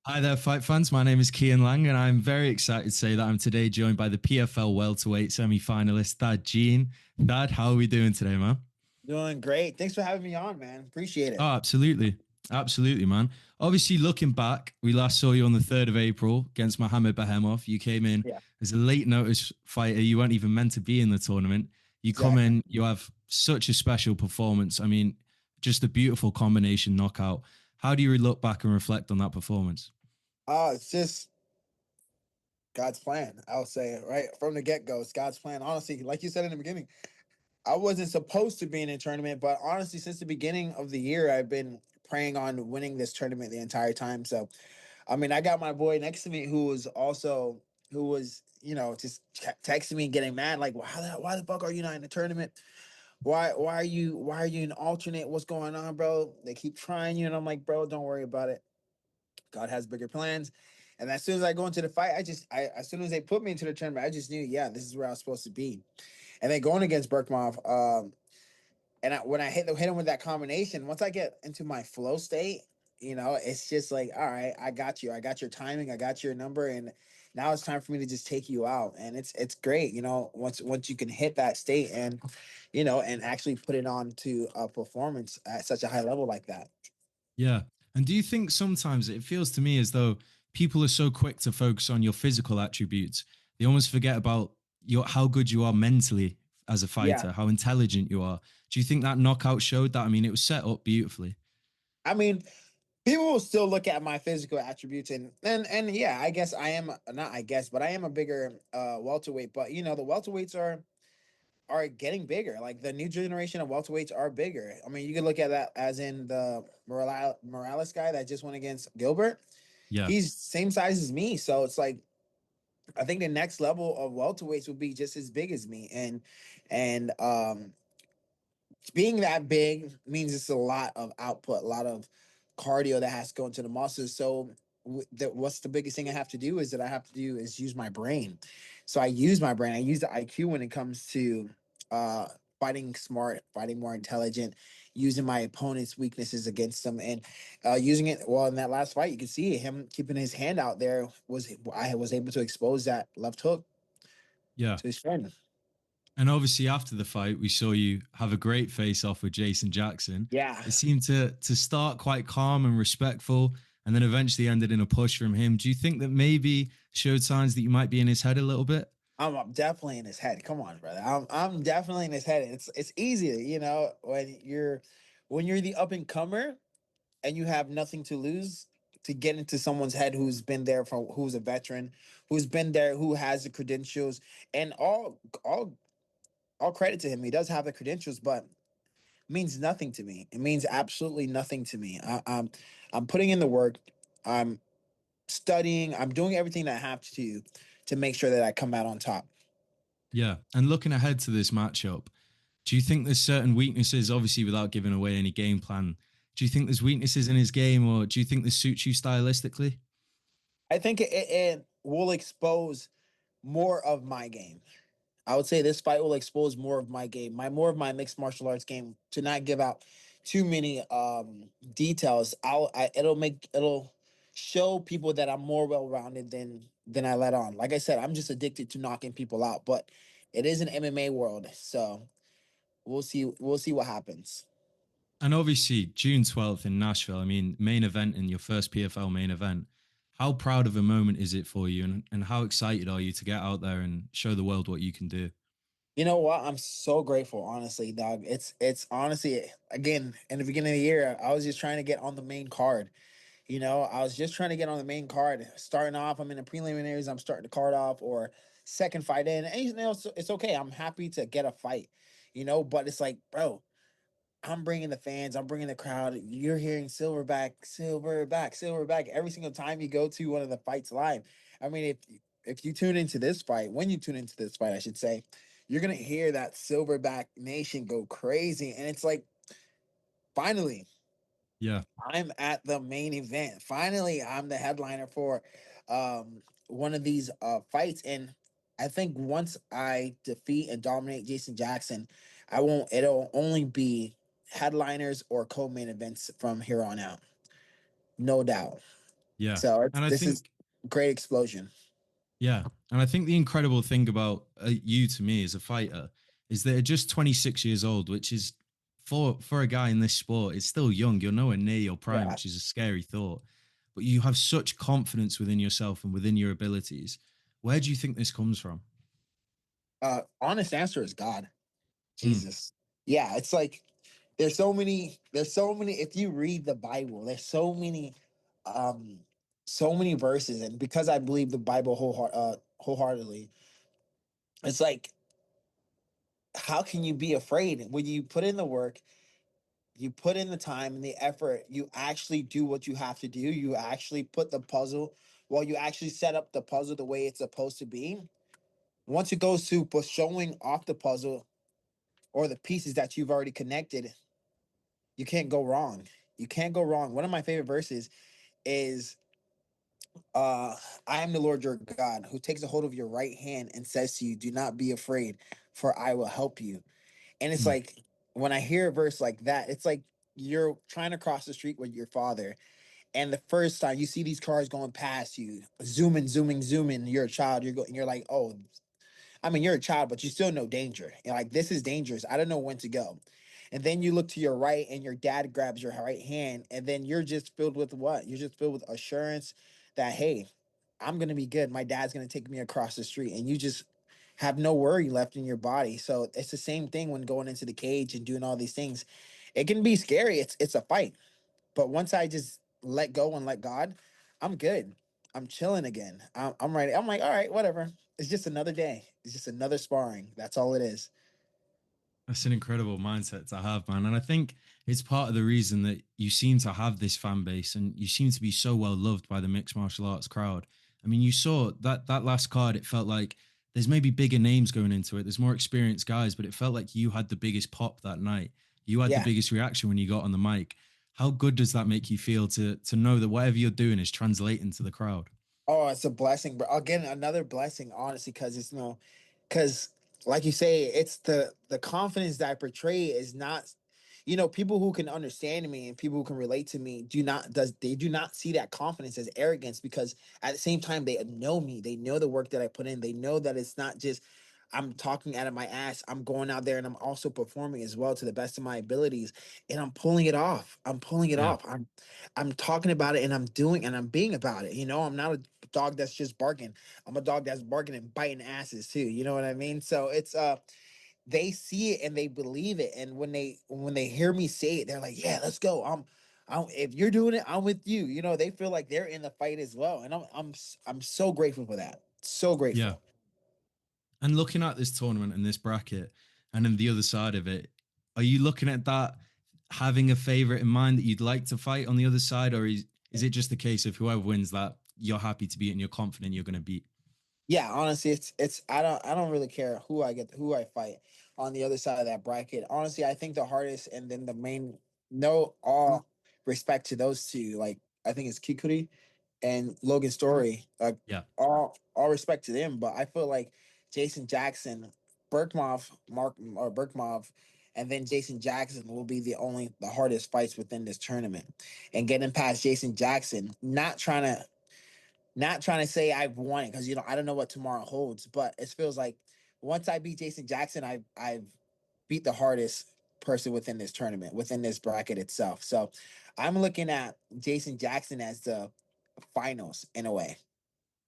Hi there, fight fans. My name is Kian Lang, and I'm very excited to say that I'm today joined by the PFL Welterweight semi-finalist, Thad Jean. Thad, how are we doing today, man? Doing great. Thanks for having me on, man. Appreciate Oh, it. absolutely. Absolutely, man. Obviously, looking back, we last saw you on the 3rd of April against Mohamed Behemoth. You came in Yeah, as a late notice fighter. You weren't even meant to be in the tournament. You come exactly. in, you have such a special performance. I mean, just a beautiful combination knockout. How do you look back and reflect on that performance? Oh, it's just God's plan. I'll say it right from the get go. It's God's plan. Honestly, like you said in the beginning, I wasn't supposed to be in a tournament, but honestly, since the beginning of the year, I've been praying on winning this tournament the entire time. So, I mean, I got my boy next to me who was just texting me, getting mad, like, why the fuck are you not in the tournament? Why are you an alternate? What's going on, bro? They keep trying you, and I'm like, bro, don't worry about it. God has bigger plans. And as soon as I go into the fight, as soon as they put me into the tournament, I just knew, yeah, this is where I was supposed to be. And then going against Berkmov, when I hit him with that combination, once I get into my flow state, it's just like, all right, I got you. I got your timing. I got your number, and now it's time for me to just take you out. And it's great, once you can hit that state and and actually put it on to a performance at such a high level like that. Yeah. And do you think sometimes it feels to me as though people are so quick to focus on your physical attributes, they almost forget about your how good you are mentally as a Yeah. fighter, how intelligent you are. Do you think that knockout showed that? I mean, it was set up beautifully. I mean, people will still look at my physical attributes and yeah, I guess I am not I guess, but I am a bigger welterweight. But the welterweights are getting bigger. Like the new generation of welterweights are bigger. I mean, you can look at that as in the Morales guy that just went against Gilbert. Yeah. He's same size as me, so it's like I think the next level of welterweights will be just as big as me, and being that big means it's a lot of output, a lot of cardio that has to go into the muscles. So what's the biggest thing I have to do is that I have to do is use my brain. So I use my brain. I use the IQ when it comes to uh, fighting smart, fighting more intelligent, using my opponent's weaknesses against them, and using it. Well, in that last fight, you can see him keeping his hand out there. I was able to expose that left hook Yeah. to his friend. And obviously after the fight, we saw you have a great face off with Jason Jackson. Yeah, It seemed to start quite calm and respectful and then eventually ended in a push from him. Do you think that maybe showed signs that you might be in his head a little bit? I'm definitely in his head. Come on, brother. I'm definitely in his head. It's easy, when you're the up and comer and you have nothing to lose to get into someone's head who's been there for who's a veteran, who's been there, who has the credentials, and all credit to him. He does have the credentials, but it means nothing to me. It means absolutely nothing to me. I'm putting in the work. I'm studying. I'm doing everything that I have to make sure that I come out on top. Yeah. And looking ahead to this matchup, do you think there's certain weaknesses, obviously without giving away any game plan? Do you think there's weaknesses in his game or do you think this suits you stylistically? I think it will expose more of my game. I would say this fight will expose more of my game, more of my mixed martial arts game. To not give out too many details, it'll show people that I'm more well rounded than I let on. Like I said, I'm just addicted to knocking people out, but it is an MMA world, so we'll see what happens. And obviously, June 12th in Nashville, I mean, main event in your first PFL main event. How proud of a moment is it for you? And how excited are you to get out there and show the world what you can do? You know what? I'm so grateful, honestly, dog. It's honestly again in the beginning of the year, I was just trying to get on the main card. I was just trying to get on the main card. Starting off, I'm in the preliminaries. I'm starting the card off, or second fight in, and it's okay. I'm happy to get a fight, But it's like, bro, I'm bringing the fans. I'm bringing the crowd. You're hearing Silverback, Silverback, Silverback every single time you go to one of the fights live. I mean, if you tune into this fight, when you tune into this fight, I should say, you're gonna hear that Silverback Nation go crazy, and it's like, finally, Yeah. I'm at the main event. Finally, I'm the headliner for one of these fights. And I think once I defeat and dominate Jason Jackson, it'll only be headliners or co main events from here on out. No doubt. Yeah. So it's And I this is think, great explosion. yeah. And I think the incredible thing about you to me as a fighter is that at just 26 years old, which is for a guy in this sport, it's still young. You're nowhere near your prime, Yeah. which is a scary thought. But you have such confidence within yourself and within your abilities. Where do you think this comes from? Honest answer is God. Mm, Jesus. Yeah, it's like there's so many if you read the Bible, there's um so many verses, and because I believe the Bible wholeheartedly, it's like how can you be afraid when you put in the work, you put in the time and the effort, you actually do what you have to do, you actually put the puzzle, well, you actually set up the puzzle the way it's supposed to be. Once it goes to showing off the puzzle or the pieces that you've already connected, you can't go wrong. You can't go wrong. One of my favorite verses is uh I am the Lord your God who takes a hold of your right hand and says to you, do not be afraid, for I will help you. And it's mm, like when I hear a verse like that, it's like you're trying to cross the street with your father. And the first time you see these cars going past you, zooming, zooming, zooming, you're a child, you're like, oh, I mean, you're a child, but you still know danger. You're like, this is dangerous. I don't know when to go. And then you look to your right and your dad grabs your right hand. And then you're just filled with what? You're just filled with assurance that, hey, I'm going to be good. My dad's going to take me across the street. And you just have no worry left in your body. So it's the same thing when going into the cage and doing all these things. It can be scary. It's a fight. But once I just let go and let God, I'm good. I'm chilling again. I'm ready. I'm like, all right, whatever. It's just another day. It's just another sparring. That's all it is. that's an incredible mindset to have, man. And I think it's part of the reason that you seem to have this fan base and you seem to be so well loved by the mixed martial arts crowd. I mean, you saw that last card, it felt like there's maybe bigger names going into it. There's more experienced guys, but it felt like you had the biggest pop that night. You had the Yeah. biggest reaction when you got on the mic. How good does that make you feel to know that whatever you're doing is translating to the crowd? Oh, it's a blessing, bro. Again, another blessing, honestly, because it's no, because like you say, it's the confidence that I portray is not, people who can understand me and people who can relate to me do not see that confidence as arrogance, because at the same time they know me, they know the work that I put in, they know that it's not just I'm talking out of my ass. I'm going out there and I'm also performing as well to the best of my abilities, and I'm pulling it off. I'm pulling it Yeah. off. I'm talking about it and I'm doing and I'm being about it. I'm not a dog that's just barking. I'm a dog that's barking and biting asses too. You know what I mean? So it's they see it and they believe it. And when they hear me say it, they're like, yeah, let's go. If you're doing it, I'm with you. They feel like they're in the fight as well. And I'm so grateful for that. So Yeah. grateful. And looking at this tournament and this bracket, and then the other side of it, are you looking at that having a favorite in mind that you'd like to fight on the other side, or is it just the case of whoever wins that you're happy to beat and you're confident you're going to beat? Yeah, honestly, it's I don't really care who I fight on the other side of that bracket. Honestly, I think the hardest and then the main, no, all respect to those two. Like I think it's Kikuri and Logan Story. Like Yeah, all respect to them, but I feel like Jason Jackson, Berkmov, and then Jason Jackson will be the hardest fights within this tournament. And getting past Jason Jackson, not trying to say I've won it, because I don't know what tomorrow holds, but it feels like once I beat Jason Jackson, I've beat the hardest person within this tournament, within this bracket itself. So I'm looking at Jason Jackson as the finals in a way.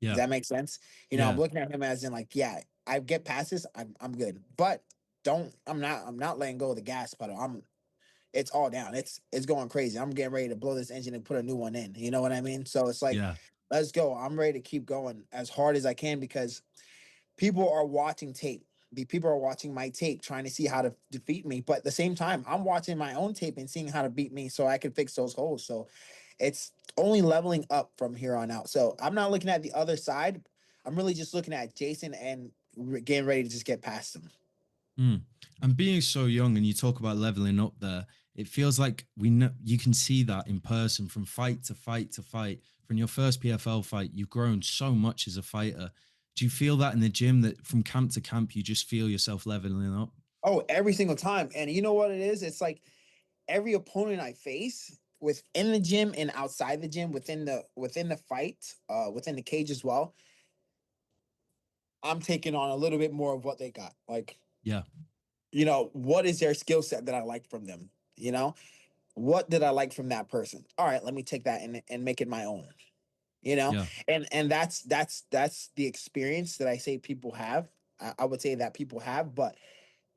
Does yeah, that make sense? I'm yeah, looking at him as in like, yeah, I get past this, I'm good. But don't I'm not letting go of the gas pedal. It's all down. It's going crazy. I'm getting ready to blow this engine and put a new one in. You know what I mean? So it's like, yeah, let's go. I'm ready to keep going as hard as I can, because people are watching tape. The people are watching my tape, trying to see how to defeat me. But at the same time, I'm watching my own tape and seeing how to beat me so I can fix those holes. So it's only leveling up from here on out. So I'm not looking at the other side. I'm really just looking at Jason and getting ready to just get past him. Mm. And being so young, and you talk about leveling up there, it feels like we know you can see that in person from fight to fight to fight. From your first PFL fight, you've grown so much as a fighter. Do you feel that in the gym that from camp to camp, you just feel yourself leveling up? Oh, every single time. And you know what it is? It's like every opponent I face, within the gym and outside the gym, within the fight, within the cage as well, I'm taking on a little bit more of what they got. Like, Yeah. what is their skill set that I like from them? What did I like from that person? All right, let me take that and make it my own. You know, Yeah. and that's the experience that I say people have. I would say that people have, but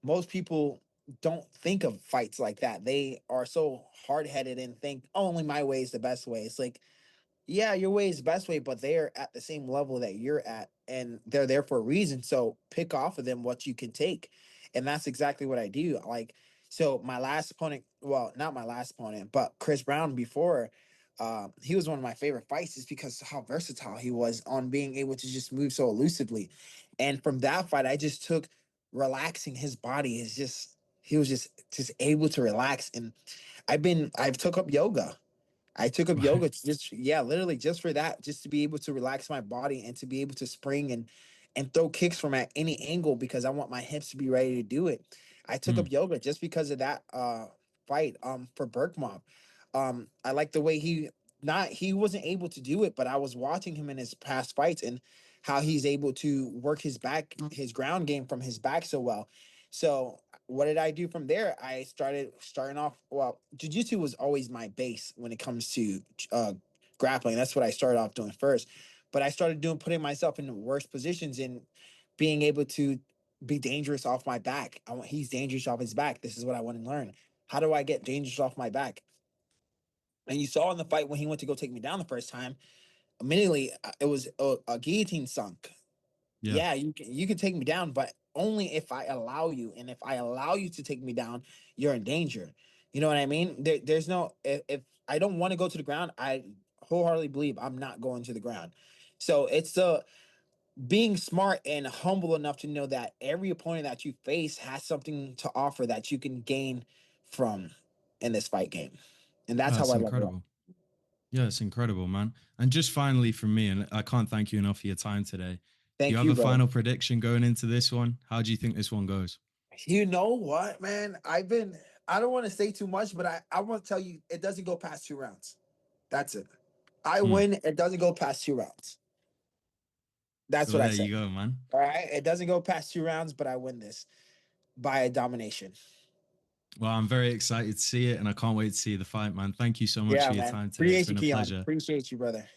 most people don't think of fights like that. They are so hard headed and think, oh, only my way is the best way. It's like, yeah, your way is the best way, but they're at the same level that you're at, and they're there for a reason. So pick off of them what you can take, and that's exactly what I do. Like, so my last opponent, well, not my last opponent, but Chris Brown before, he was one of my favorite fights, just because of how versatile he was on being able to just move so elusively, and from that fight, I just took relaxing his body is just he was just able to relax, and I've took up yoga. I took up Right. yoga to just, yeah, literally just for that, just to be able to relax my body and to be able to spring and throw kicks from at any angle, because I want my hips to be ready to do it. I took Mm. up yoga just because of that fight for Berkmob. I like the way he wasn't able to do it, but I was watching him in his past fights and how he's able to work his ground game from his back so well. So what did I do from there? I starting off. Well, jujitsu was always my base when it comes to uh, grappling. That's what I started off doing first. But I started putting myself in the worst positions and being able to be dangerous off my back. He's dangerous off his back. This is what I want to learn. How do I get dangerous off my back? And you saw in the fight when he went to go take me down the first time, immediately it was a guillotine sunk. Yeah. Yeah, you can take me down, but only if I allow you. And if I allow you to take me down, you're in danger. You know what I mean? There's no if I don't want to go to the ground, I wholeheartedly believe I'm not going to the ground. So it's being smart and humble enough to know that every opponent that you face has something to offer that you can gain from in this fight game. And that's how That's I level up. incredible. Yeah, it's incredible, man. And just finally from me, and I can't thank you enough for your time today. Do you Thank have you, a brother. final prediction going into this one? How do you think this one goes? You know what, man? I don't want to say too much, but I want to tell you it doesn't go past 2 rounds. That's it. I Mm. win. It doesn't go past 2 rounds. That's Well, what I there say. you go, man. All right. It doesn't go past 2 rounds, but I win this by a domination. Well, I'm very excited to see it, and I can't wait to see the fight, man. Thank you so much Yeah, for your man. time today. It's Appreciate you, been a Keon. pleasure. Appreciate you, brother.